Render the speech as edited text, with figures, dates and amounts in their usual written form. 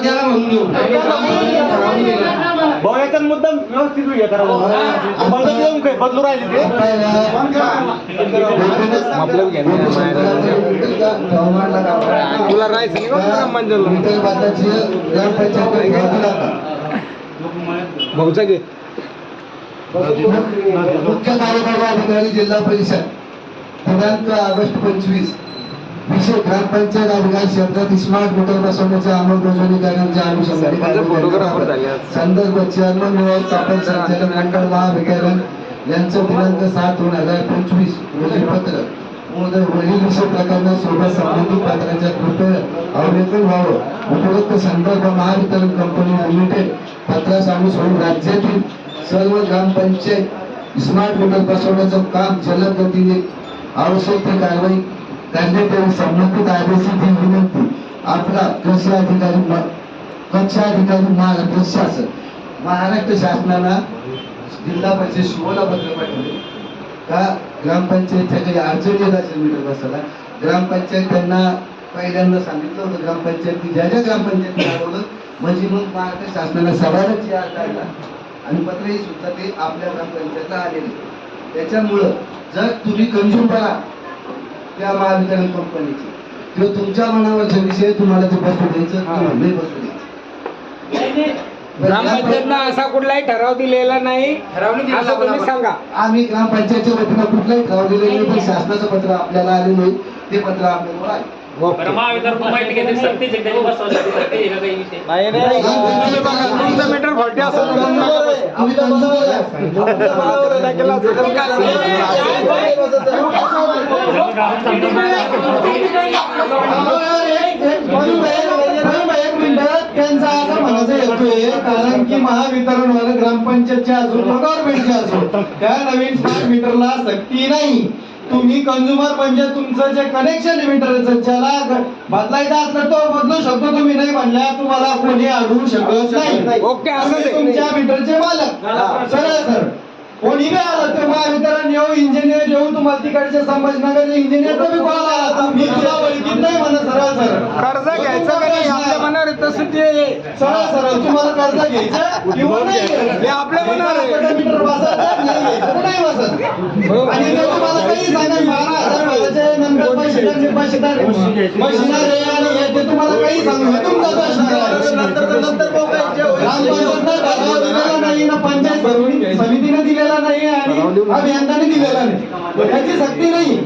त्याला म्हणून देऊ भाऊ याच्यात मुद्दाम व्यवस्थित हे करावं बदलू राहिले ते तुला राहायचं भाऊचा घे मुख्य कार्यकारी अधिकारी जिल्हा परिषद दिनांक ऑगस्ट 25 विषय ग्रामपंचायत अधिकारी क्षेत्रात स्मार्ट मीटर बसवण्याच्या अंमलबजावणी करण्याच्या अनुषंगाने संदर्भ चेअरमन व्यवस्थापन संचालक मंडळ महावितरण यांचं दिनांक 7/2025 रोजी पत्र वरील विषय प्रकरणासोबत संबंधित पत्राच्या कृपया अवलोकन व्हावं. उपरोक्त संदर्भ महावितरण कंपनी लिमिटेड पत्रास अनुसरून राज्यातील सर्व ग्रामपंचायत स्मार्ट मीटर बसवण्याचं काम जलद गतीने आवश्यक ती कारवाई करण्यात येईल. संबंधित आदेशित ही विनंती आपला कृषी अधिकारी प्रशासन महाराष्ट्र शासनाला जिल्हा परिषद शिवला पत्र पाठवले का ग्रामपंचायतच्या काही अडचणी येत असेल मीटर बसायला. ग्रामपंचायत त्यांना पहिल्यांदा सांगितलं होतं ग्रामपंचायत ज्या ग्रामपंचायत लावलं म्हणजे मग महाराष्ट्र शासनाला सभाच काढला आणि पत्रही सुद्धा ते आपल्या ग्रामपंचायतला आलेले. त्याच्यामुळं जर तुम्ही कंझ्युमर त्या महावितरण कंपनीचे किंवा तुमच्या मनावरचा विषय तुम्हाला ते बसू द्यायचं नाही बसू द्यायचं. ग्रामपंचायतला असा कुठलाही ठराव दिलेला नाही असं तुम्ही सांगा. आम्ही ग्रामपंचायतच्या वतीनं कुठलाही ठराव दिलेला नाही पण शासनाचं पत्र आपल्याला आले नाही ते पत्र आपल्याला आहे. तुमचं मीटर फॉल्टी असेल त्यांचा असं म्हणायचं येतोय कारण की महावितरणवाला ग्रामपंचायतच्या असून गव्हर्नमेंटच्या असून त्या नवीन स्मार्ट मीटरला सक्ती नाही. तुम्ही कंझ्युमर म्हणजे तुमचं जे कनेक्शन मीटरचं ज्याला बदलायचं असलं तो बदलू शकतो. तुम्ही नाही म्हणल्या तुम्हाला कोणी अडवू शकत नाही. ओके असं तुमच्या मीटरचे मालक सरळ सर कोणी बी आलं तर महावितरण येऊ इंजिनियर येऊ तुम्हाला तिकडच्या संभाजीनगर इंजिनियरचा बी कॉल आला मी तुला ओळखीत नाही म्हणत सरळ सर कर्ज घ्यायचं का नाही आपल्या मनावर तसं ते सरळ सरळ तुम्हाला कर्ज घ्यायचं किंवा नाही हे आपल्या मनावर आहे. मीटर बसायचं नाही घ्यायचं नाही बसत आणि ते तुम्हाला काही सांगा 12,000 नंतर मशिनरी आणि हे ते तुम्हाला काही सांगू हे तुमचा प्रश्न आहे. नंतर नाही ना पंचायत समितीने दिलेला नाही आणि अभियंताने दिलेला नाही याची सक्ती नाही.